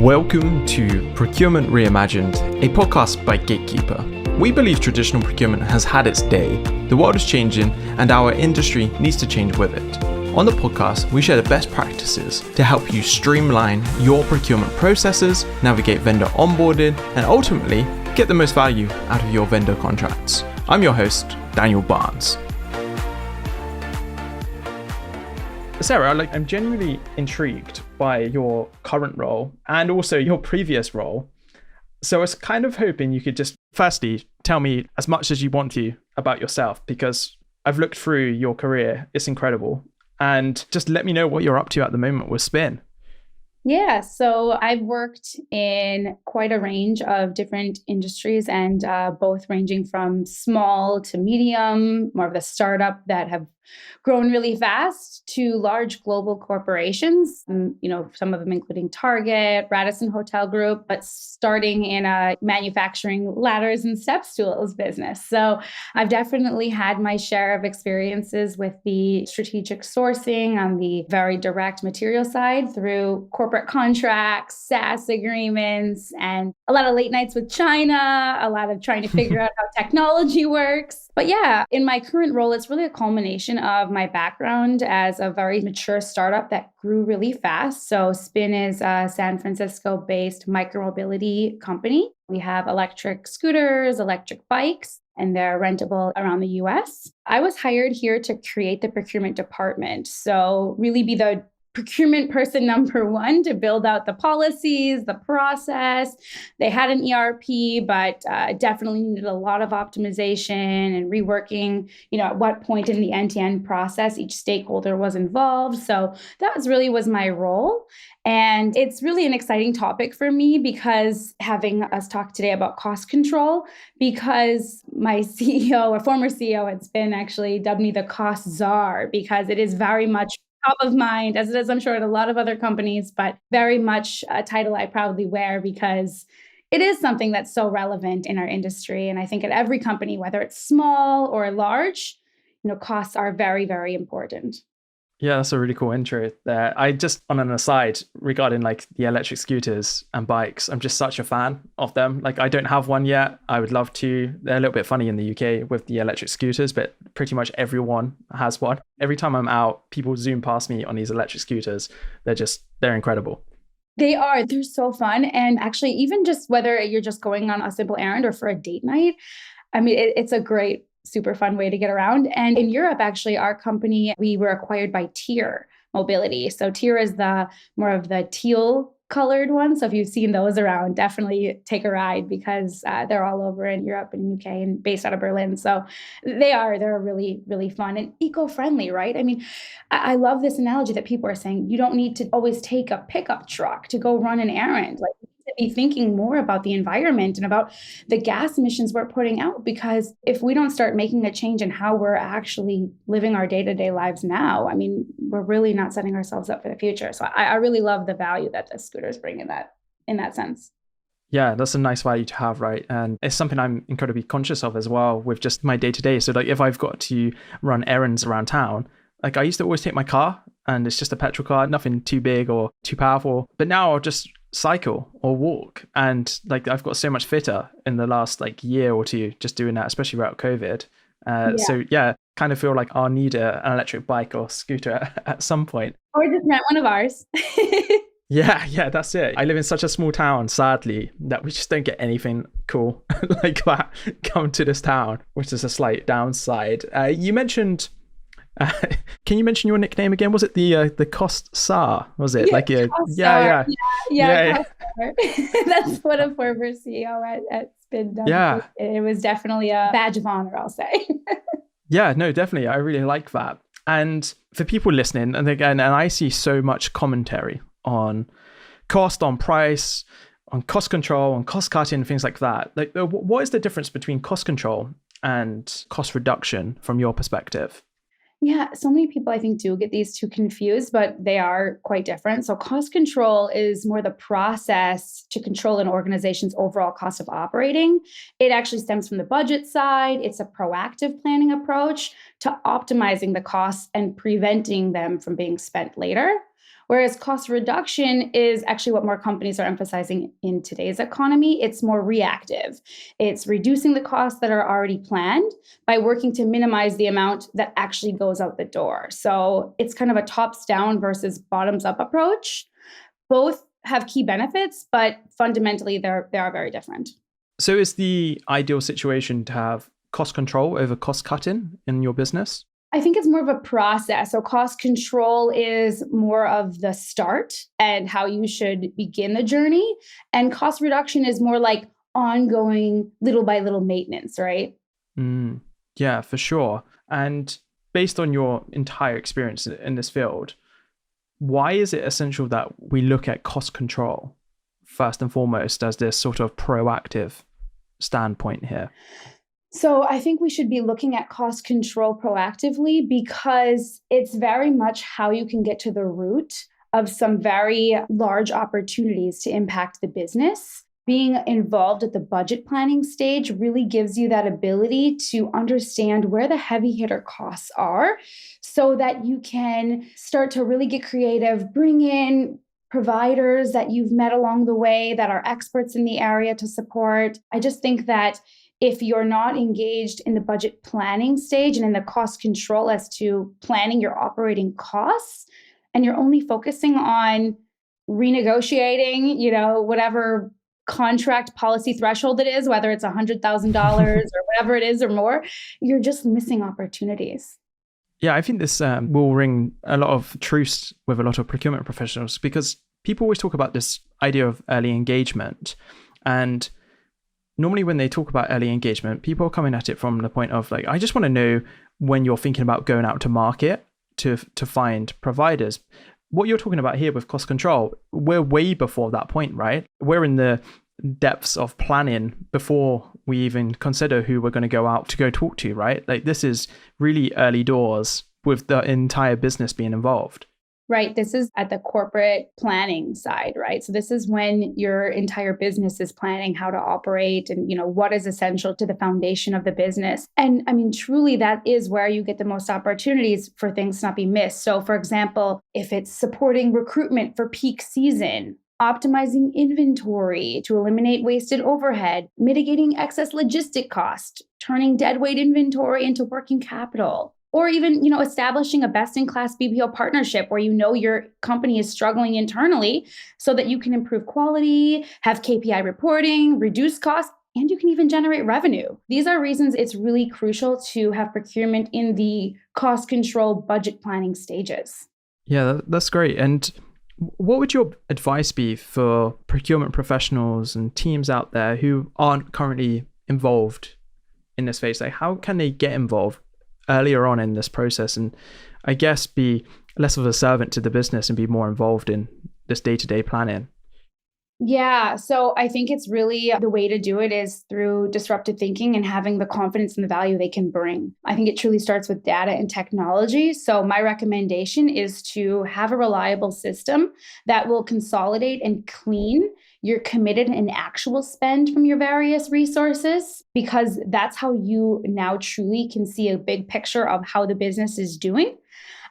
Welcome to Procurement Reimagined, a podcast by Gatekeeper. We believe traditional procurement has had its day, the world is changing, and our industry needs to change with it. On the podcast, we share the best practices to help you streamline your procurement processes, navigate vendor onboarding, and ultimately get the most value out of your vendor contracts. I'm your host, Daniel Barnes. Sarah, I'm genuinely intrigued by your current role and also your previous role. So I was kind of hoping you could just firstly tell me as much as you want to about yourself, because I've looked through your career. It's incredible. And just let me know what you're up to at the moment with Spin. Yeah, so I've worked in quite a range of different industries and both ranging from small to medium, more of the startup that have grown really fast, to large global corporations, some of them including Target, Radisson Hotel Group, but starting in a manufacturing ladders and step stools business. So I've definitely had my share of experiences with the strategic sourcing on the very direct material side through corporate contracts, SaaS agreements, and a lot of late nights with China, a lot of trying to figure out how technology works. But yeah, in my current role, it's really a culmination of my background as a very mature startup that grew really fast. So Spin is a San Francisco-based micromobility company. We have electric scooters, electric bikes, and they're rentable around the US. I was hired here to create the procurement department. So really be the procurement person number one to build out the policies, the process. They had an ERP, but definitely needed a lot of optimization and reworking, at what point in the end-to-end process each stakeholder was involved. So that was my role. And it's really an exciting topic for me because having us talk today about cost control, because my CEO or former CEO at Spin actually dubbed me the cost czar, because it is very much top of mind, as it is, I'm sure, at a lot of other companies, but very much a title I proudly wear because it is something that's so relevant in our industry. And I think at every company, whether it's small or large, costs are very, very important. Yeah, that's a really cool intro there. I just, on an aside, regarding the electric scooters and bikes, I'm just such a fan of them. I don't have one yet. I would love to. They're a little bit funny in the UK with the electric scooters, but pretty much everyone has one. Every time I'm out, people zoom past me on these electric scooters. They're incredible. They're so fun. And actually, even just whether you're just going on a simple errand or for a date night, it's a great, super fun way to get around. And in Europe, actually, our company, we were acquired by Tier Mobility. So Tier is the more of the teal colored one. So if you've seen those around, definitely take a ride because they're all over in Europe and UK and based out of Berlin. So they're really, really fun and eco-friendly, right? I love this analogy that people are saying, you don't need to always take a pickup truck to go run an errand. You need to be thinking more about the environment and about the gas emissions we're putting out, because if we don't start making a change in how we're actually living our day-to-day lives now, we're really not setting ourselves up for the future. So I really love the value that the scooters bring in that sense. Yeah, that's a nice value to have, right? And it's something I'm incredibly conscious of as well with just my day-to-day. So if I've got to run errands around town, I used to always take my car and it's just a petrol car, nothing too big or too powerful. But now I'll just cycle or walk. And I've got so much fitter in the last year or two just doing that, especially throughout COVID. So yeah, kind of feel like I'll need an electric bike or scooter at some point. Or just rent one of ours. Yeah, that's it. I live in such a small town, sadly, that we just don't get anything cool like that come to this town, which is a slight downside. You mentioned, can you mention your nickname again? Was it the Cost Czar? Was it Yeah. That's what a former CEO at Spin does. Yeah, it was definitely a badge of honor, I'll say. Yeah, no, definitely. I really like that. And for people listening, and again, and I see so much commentary on cost, on price, on cost control, on cost cutting, things like that. What is the difference between cost control and cost reduction from your perspective? Yeah, so many people I think do get these two confused, but they are quite different. So cost control is more the process to control an organization's overall cost of operating. It actually stems from the budget side. It's a proactive planning approach to optimizing the costs and preventing them from being spent later. Whereas cost reduction is actually what more companies are emphasizing in today's economy. It's more reactive. It's reducing the costs that are already planned by working to minimize the amount that actually goes out the door. So it's kind of a tops down versus bottoms up approach. Both have key benefits, but fundamentally they are very different. So is the ideal situation to have cost control over cost cutting in your business? I think it's more of a process. So cost control is more of the start and how you should begin the journey. And cost reduction is more like ongoing little by little maintenance, right? Yeah, for sure. And based on your entire experience in this field, why is it essential that we look at cost control first and foremost as this sort of proactive standpoint here? So I think we should be looking at cost control proactively because it's very much how you can get to the root of some very large opportunities to impact the business. Being involved at the budget planning stage really gives you that ability to understand where the heavy hitter costs are so that you can start to really get creative, bring in providers that you've met along the way that are experts in the area to support. I just think that if you're not engaged in the budget planning stage and in the cost control as to planning your operating costs, and you're only focusing on renegotiating, whatever contract policy threshold it is, whether it's $100,000 or whatever it is or more, you're just missing opportunities. Yeah, I think this will ring a lot of truths with a lot of procurement professionals because people always talk about this idea of early engagement. And normally when they talk about early engagement, people are coming at it from the point of like, I just want to know when you're thinking about going out to market to find providers. What you're talking about here with cost control, we're way before that point, right? We're in the depths of planning before we even consider who we're going to go out to go talk to, right? Like this is really early doors with the entire business being involved. Right. This is at the corporate planning side, right? So this is when your entire business is planning how to operate and, what is essential to the foundation of the business. And I mean, truly, that is where you get the most opportunities for things to not be missed. So for example, if it's supporting recruitment for peak season, optimizing inventory to eliminate wasted overhead, mitigating excess logistic cost, turning deadweight inventory into working capital, or even, establishing a best-in-class BPO partnership where your company is struggling internally so that you can improve quality, have KPI reporting, reduce costs, and you can even generate revenue. These are reasons it's really crucial to have procurement in the cost control budget planning stages. Yeah, that's great. And what would your advice be for procurement professionals and teams out there who aren't currently involved in this phase? Like, how can they get involved earlier on in this process and I guess be less of a servant to the business and be more involved in this day-to-day planning? Yeah, so I think it's really the way to do it is through disruptive thinking and having the confidence in the value they can bring. I think it truly starts with data and technology. So my recommendation is to have a reliable system that will consolidate and clean your committed and actual spend from your various resources, because that's how you now truly can see a big picture of how the business is doing.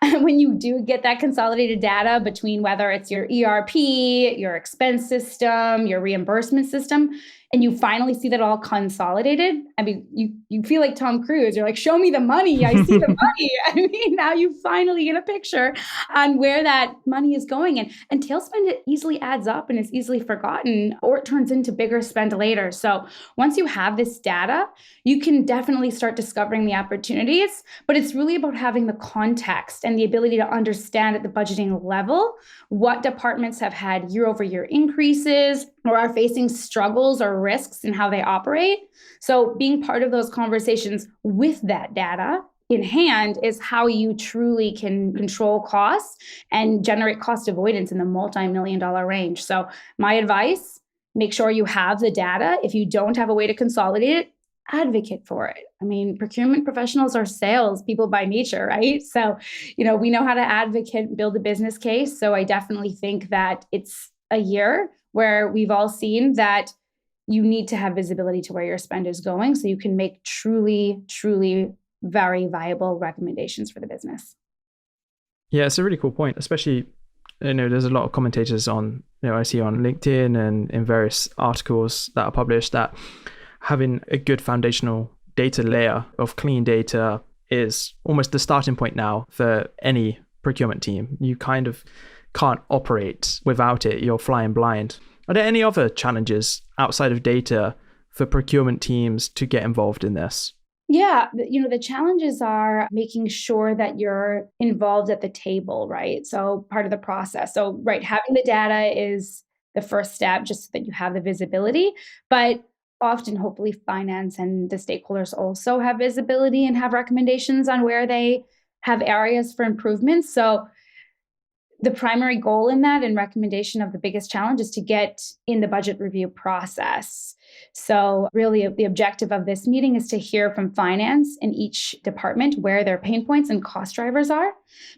When you do get that consolidated data between whether it's your ERP, your expense system, your reimbursement system, and you finally see that all consolidated, I mean, you feel like Tom Cruise. You're like, show me the money. I see the money. I mean, now you finally get a picture on where that money is going. And tail spend, it easily adds up and is easily forgotten, or it turns into bigger spend later. So once you have this data, you can definitely start discovering the opportunities, but it's really about having the context and the ability to understand at the budgeting level what departments have had year-over-year increases or are facing struggles or risks in how they operate. So being part of those conversations with that data in hand is how you truly can control costs and generate cost avoidance in the multi-million-dollar range. So my advice, make sure you have the data. If you don't have a way to consolidate it, advocate for it. I mean, procurement professionals are sales people by nature, right? So, we know how to advocate, build a business case. So I definitely think that it's a year where we've all seen that you need to have visibility to where your spend is going so you can make truly, truly very viable recommendations for the business. Yeah, it's a really cool point, especially there's a lot of commentators on, I see on LinkedIn and in various articles that are published that having a good foundational data layer of clean data is almost the starting point now for any procurement team. You kind of can't operate without it. You're flying blind. Are there any other challenges outside of data for procurement teams to get involved in this? Yeah, the challenges are making sure that you're involved at the table, right? So part of the process. So, right, having the data is the first step just so that you have the visibility. But often, hopefully, finance and the stakeholders also have visibility and have recommendations on where they have areas for improvement. So the primary goal in that and recommendation of the biggest challenge is to get in the budget review process. So really the objective of this meeting is to hear from finance in each department where their pain points and cost drivers are.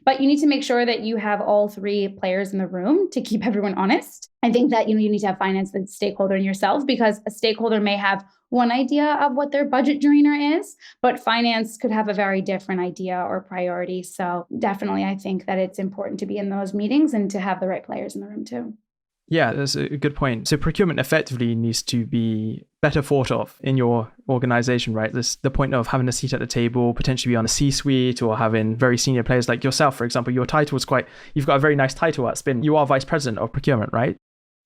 But you need to make sure that you have all three players in the room to keep everyone honest. I think that you need to have finance, the stakeholder, and yourself, because a stakeholder may have one idea of what their budget drainer is, but finance could have a very different idea or priority. So definitely, I think that it's important to be in those meetings and to have the right players in the room too. Yeah, that's a good point. So procurement effectively needs to be better thought of in your organization, right? There's the point of having a seat at the table, potentially be on a C-suite, or having very senior players like yourself, for example. Your title is you've got a very nice title at Spin. You are Vice President of Procurement, right?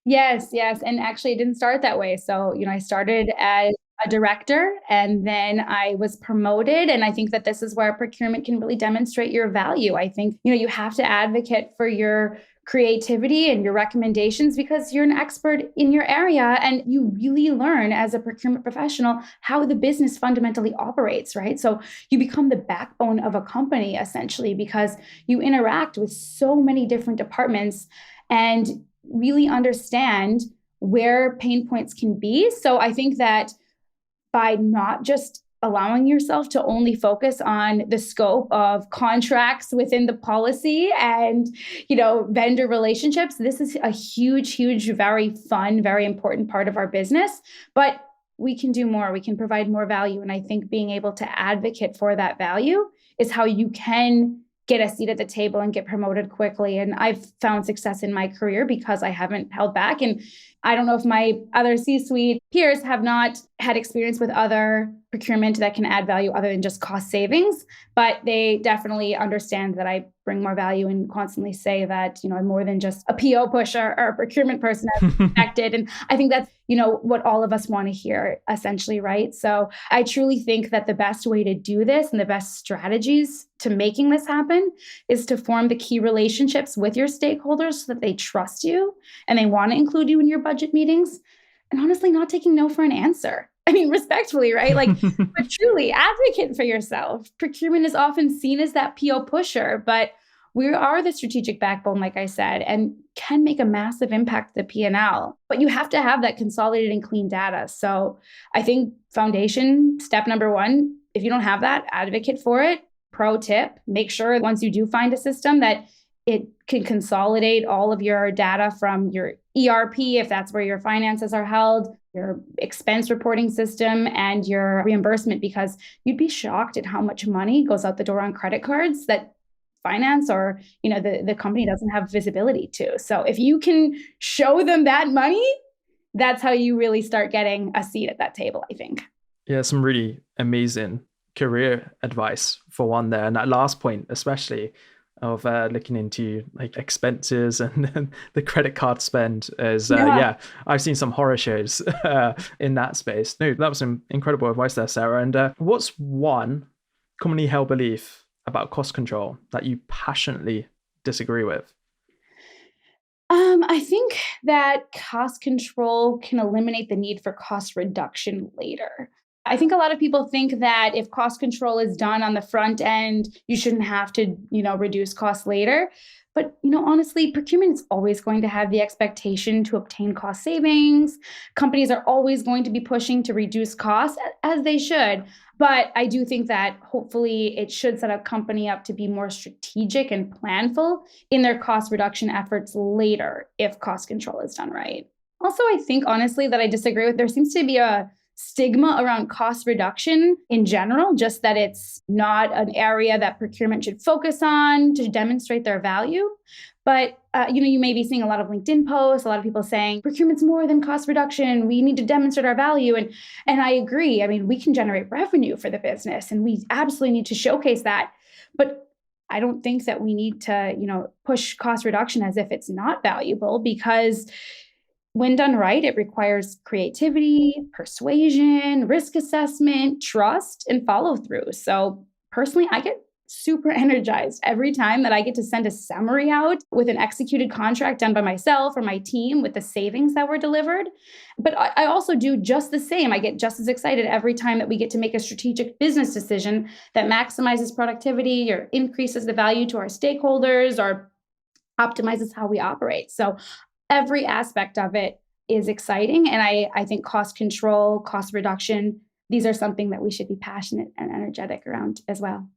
Yes. And actually it didn't start that way. So, I started as a director and then I was promoted. And I think that this is where procurement can really demonstrate your value. I think, you have to advocate for your creativity and your recommendations because you're an expert in your area and you really learn as a procurement professional how the business fundamentally operates, right? So you become the backbone of a company essentially because you interact with so many different departments and really understand where pain points can be. So I think that by not just allowing yourself to only focus on the scope of contracts within the policy and, vendor relationships, this is a huge, very fun, very important part of our business. But we can do more. We can provide more value. And I think being able to advocate for that value is how you can get a seat at the table and get promoted quickly. And I've found success in my career because I haven't held back. And I don't know if my other C-suite peers have not had experience with other procurement that can add value other than just cost savings, but they definitely understand that I bring more value and constantly say that, I'm more than just a PO pusher or a procurement person as expected. And I think that's, what all of us want to hear essentially, right? So I truly think that the best way to do this and the best strategies to making this happen is to form the key relationships with your stakeholders so that they trust you and they want to include you in your budget meetings, and honestly, not taking no for an answer. I mean, respectfully, right? But truly advocate for yourself. Procurement is often seen as that PO pusher, but we are the strategic backbone, like I said, and can make a massive impact to the P&L. But you have to have that consolidated and clean data. So I think foundation, step number one, if you don't have that, advocate for it. Pro tip, make sure once you do find a system that it can consolidate all of your data from your ERP, if that's where your finances are held, your expense reporting system, and your reimbursement, because you'd be shocked at how much money goes out the door on credit cards that finance or the company doesn't have visibility to. So if you can show them that money, that's how you really start getting a seat at that table, I think. Yeah, some really amazing career advice for one there. And that last point, especially of looking into expenses and the credit card spend is, I've seen some horror shows in that space. No, that was some incredible advice there, Sarah. And what's one commonly held belief about cost control that you passionately disagree with? I think that cost control can eliminate the need for cost reduction later. I think a lot of people think that if cost control is done on the front end, you shouldn't have to, reduce costs later. But, honestly, procurement is always going to have the expectation to obtain cost savings. Companies are always going to be pushing to reduce costs, as they should. But I do think that hopefully it should set a company up to be more strategic and planful in their cost reduction efforts later if cost control is done right. Also, I think, honestly, that I disagree with. There seems to be a stigma around cost reduction in general, just that it's not an area that procurement should focus on to demonstrate their value. But you may be seeing a lot of LinkedIn posts, a lot of people saying procurement's more than cost reduction. We need to demonstrate our value. And I agree. I mean, we can generate revenue for the business and we absolutely need to showcase that. But I don't think that we need to, push cost reduction as if it's not valuable, because when done right, it requires creativity, persuasion, risk assessment, trust, and follow through. So personally, I get super energized every time that I get to send a summary out with an executed contract done by myself or my team with the savings that were delivered. But I also do just the same. I get just as excited every time that we get to make a strategic business decision that maximizes productivity or increases the value to our stakeholders or optimizes how we operate. So every aspect of it is exciting. And I think cost control, cost reduction, these are something that we should be passionate and energetic around as well.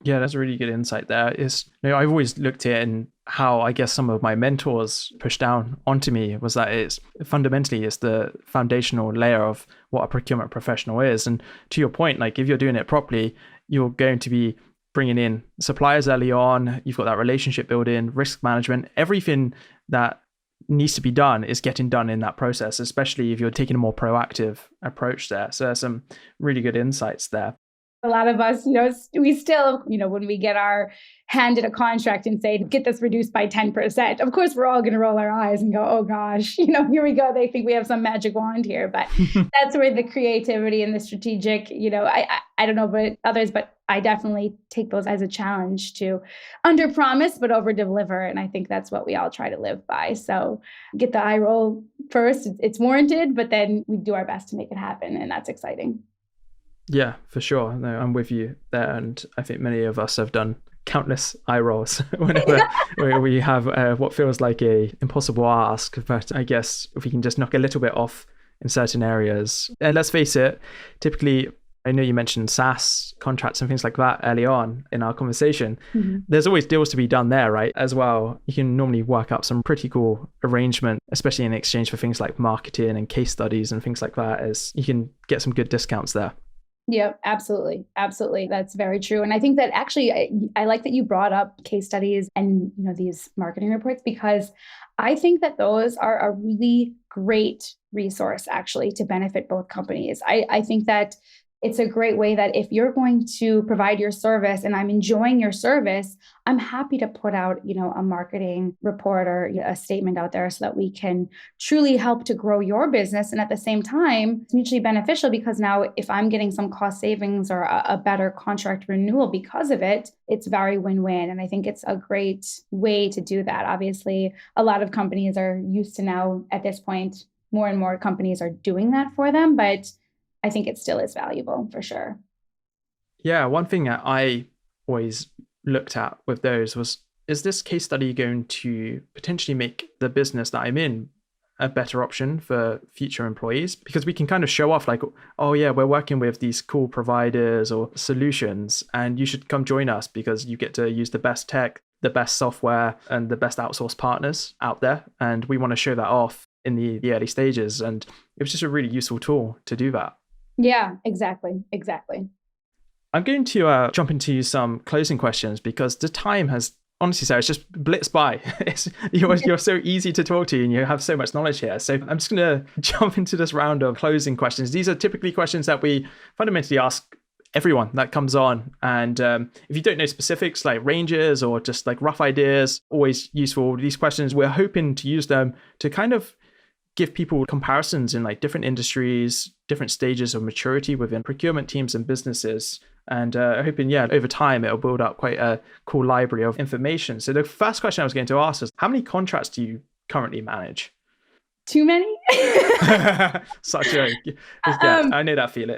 Yeah, that's a really good insight there. I've always looked at it and how I guess some of my mentors pushed down onto me was that it's the foundational layer of what a procurement professional is. And to your point, like if you're doing it properly, you're going to be bringing in suppliers early on. You've got that relationship building, risk management, everything that needs to be done is getting done in that process, especially if you're taking a more proactive approach there. So there's some really good insights there. A lot of us, we still, when we get our handed a contract and say, get this reduced by 10%, of course, we're all going to roll our eyes and go, oh gosh, here we go. They think we have some magic wand here. But that's where the creativity and the strategic, I don't know about others, but I definitely take those as a challenge to under promise, but over deliver. And I think that's what we all try to live by. So get the eye roll first. It's warranted, but then we do our best to make it happen. And that's exciting. Yeah, for sure. No, I'm with you there. And I think many of us have done countless eye rolls whenever we have what feels like a impossible ask. But I guess if we can just knock a little bit off in certain areas. And let's face it, typically, I know you mentioned SaaS contracts and things like that early on in our conversation. Mm-hmm. There's always deals to be done there, right? As well, you can normally work out some pretty cool arrangement, especially in exchange for things like marketing and case studies and things like that, as you can get some good discounts there. Yeah, absolutely. Absolutely. That's very true. And I think that actually, I like that you brought up case studies and, these marketing reports, because I think that those are a really great resource actually to benefit both companies. I think that it's a great way that if you're going to provide your service and I'm enjoying your service, I'm happy to put out, a marketing report or a statement out there so that we can truly help to grow your business. And at the same time, it's mutually beneficial because now if I'm getting some cost savings or a better contract renewal because of it, it's very win-win. And I think it's a great way to do that. Obviously, a lot of companies are used to now at this point, more and more companies are doing that for them, but I think it still is valuable for sure. Yeah, one thing that I always looked at with those was, is this case study going to potentially make the business that I'm in a better option for future employees? Because we can kind of show off like, oh yeah, we're working with these cool providers or solutions and you should come join us because you get to use the best tech, the best software and the best outsourced partners out there. And we want to show that off in the early stages. And it was just a really useful tool to do that. Yeah, exactly. I'm going to jump into some closing questions because the time has, honestly, Sarah, it's just blitzed by. You're so easy to talk to and you have so much knowledge here. So I'm just going to jump into this round of closing questions. These are typically questions that we fundamentally ask everyone that comes on. And if you don't know specifics like ranges or just like rough ideas, always useful. These questions, we're hoping to use them to kind of give people comparisons in like different industries, different stages of maturity within procurement teams and businesses. And hoping, over time, it'll build up quite a cool library of information. So the first question I was going to ask is, how many contracts do you currently manage? Too many? Such a, I know that feeling.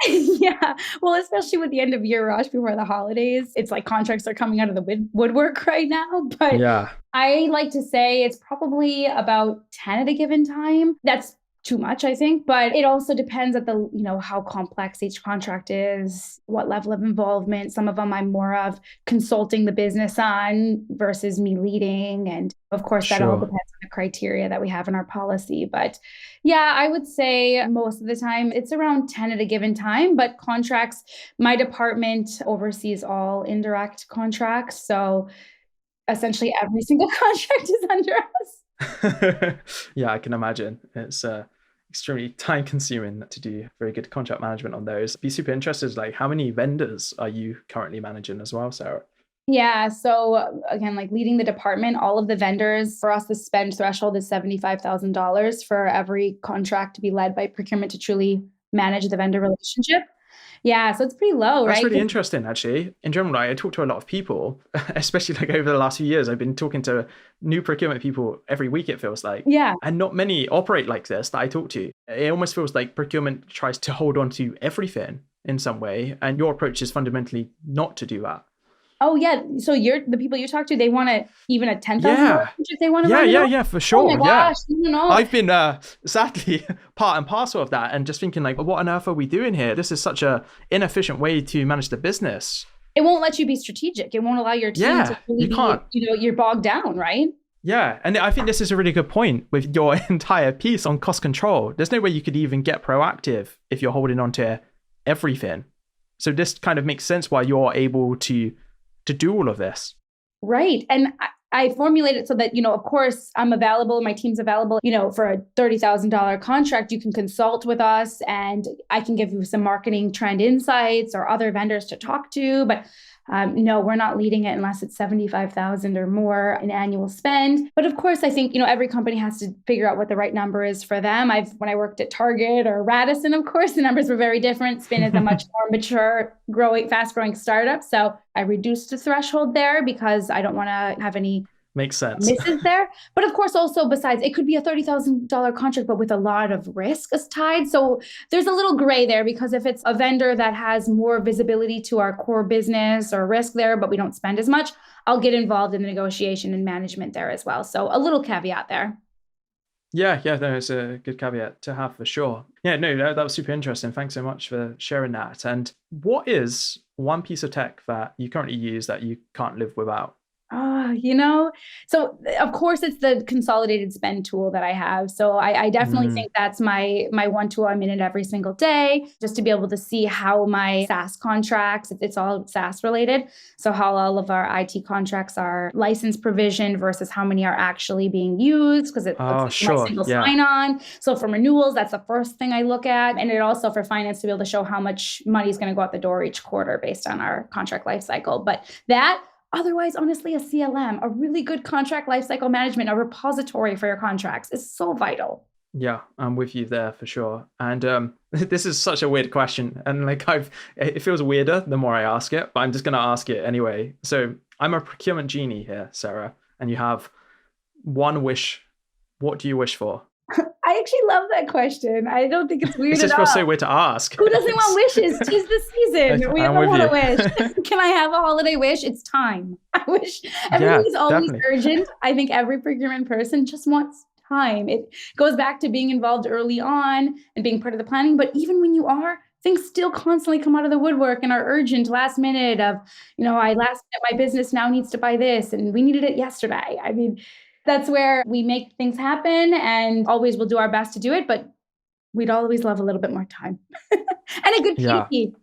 Yeah. Well, especially with the end of year rush before the holidays, it's like contracts are coming out of the woodwork right now. But yeah, I like to say it's probably about 10 at a given time. That's too much, I think. But it also depends at how complex each contract is, what level of involvement. Some of them I'm more of consulting the business on versus me leading. And of course, that all depends on the criteria that we have in our policy. But yeah, I would say most of the time it's around 10 at a given time, but contracts, my department oversees all indirect contracts. So essentially every single contract is under us. Yeah, I can imagine. It's extremely time consuming to do very good contract management on those. Be super interested, like how many vendors are you currently managing as well, Sarah? Yeah. So again, like leading the department, all of the vendors, for us, the spend threshold is $75,000 for every contract to be led by procurement to truly manage the vendor relationship. Yeah. So it's pretty low, That's right? really interesting, actually. In general, I talk to a lot of people, especially like over the last few years. I've been talking to new procurement people every week, it feels like. Yeah. And not many operate like this that I talk to. It almost feels like procurement tries to hold on to everything in some way. And your approach is fundamentally not to do that. Oh, yeah. So the people you talk to, they want to even a $10,000 budget, they want to run it Yeah, for sure. Oh my gosh, no. I've been sadly part and parcel of that and just thinking like, what on earth are we doing here? This is such a inefficient way to manage the business. It won't let you be strategic. It won't allow your team to really you're bogged down, right? Yeah. And I think this is a really good point with your entire piece on cost control. There's no way you could even get proactive if you're holding on to everything. So this kind of makes sense why you're able to do all of this. Right. And I formulate it so that, of course, I'm available, my team's available, for a $30,000 contract, you can consult with us and I can give you some marketing trend insights or other vendors to talk to. But no, we're not leading it unless it's $75,000 or more in annual spend. But of course, I think, every company has to figure out what the right number is for them. When I worked at Target or Radisson, of course, the numbers were very different. Spin is a much more mature, fast growing startup. So I reduced the threshold there because I don't want to have any makes sense misses there. But of course, also besides, it could be a $30,000 contract, but with a lot of risk is tied. So there's a little gray there because if it's a vendor that has more visibility to our core business or risk there, but we don't spend as much, I'll get involved in the negotiation and management there as well. So a little caveat there. Yeah, no, it's a good caveat to have for sure. Yeah, no, that was super interesting. Thanks so much for sharing that. And what is one piece of tech that you currently use that you can't live without? So of course it's the consolidated spend tool that I have. So I definitely think that's my one tool. I'm in it every single day just to be able to see how my SaaS contracts, it's all SaaS related. So how all of our IT contracts are license provision versus how many are actually being used because it's my single sign on. So for renewals, that's the first thing I look at. And it also for finance to be able to show how much money is going to go out the door each quarter based on our contract lifecycle. But otherwise, honestly, a CLM, a really good contract lifecycle management, a repository for your contracts is so vital. Yeah, I'm with you there for sure. And this is such a weird question. And it feels weirder the more I ask it, but I'm just going to ask it anyway. So I'm a procurement genie here, Sarah, and you have one wish. What do you wish for? I actually love that question. I don't think it's weird at all. It just feels so weird to ask. Who doesn't want wishes? 'Tis the season. We all want a wish. Can I have a holiday wish? It's time. I wish everything's always urgent. I think every procurement person just wants time. It goes back to being involved early on and being part of the planning. But even when you are, things still constantly come out of the woodwork and are urgent last minute of, I last minute, my business now needs to buy this and we needed it yesterday. I mean, that's where we make things happen and always will do our best to do it, but we'd always love a little bit more time and a good PDP.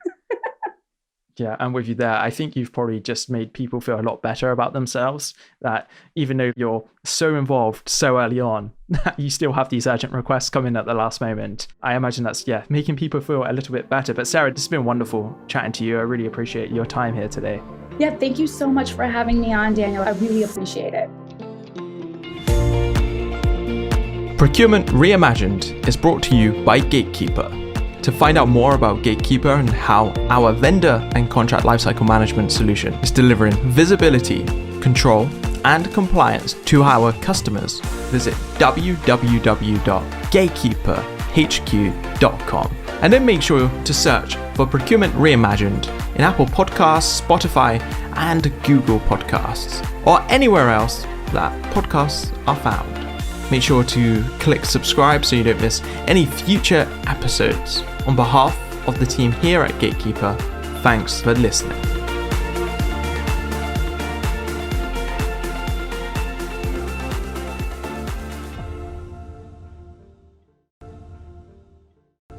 Yeah, I'm with you there. I think you've probably just made people feel a lot better about themselves, that even though you're so involved so early on, you still have these urgent requests come in at the last moment. I imagine that's, making people feel a little bit better. But Sarah, it's been wonderful chatting to you. I really appreciate your time here today. Yeah, thank you so much for having me on, Daniel. I really appreciate it. Procurement Reimagined is brought to you by Gatekeeper. To find out more about Gatekeeper and how our vendor and contract lifecycle management solution is delivering visibility, control, and compliance to our customers, visit www.gatekeeperhq.com. And then make sure to search for Procurement Reimagined in Apple Podcasts, Spotify, and Google Podcasts, or anywhere else that podcasts are found. Make sure to click subscribe so you don't miss any future episodes. On behalf of the team here at Gatekeeper, thanks for listening.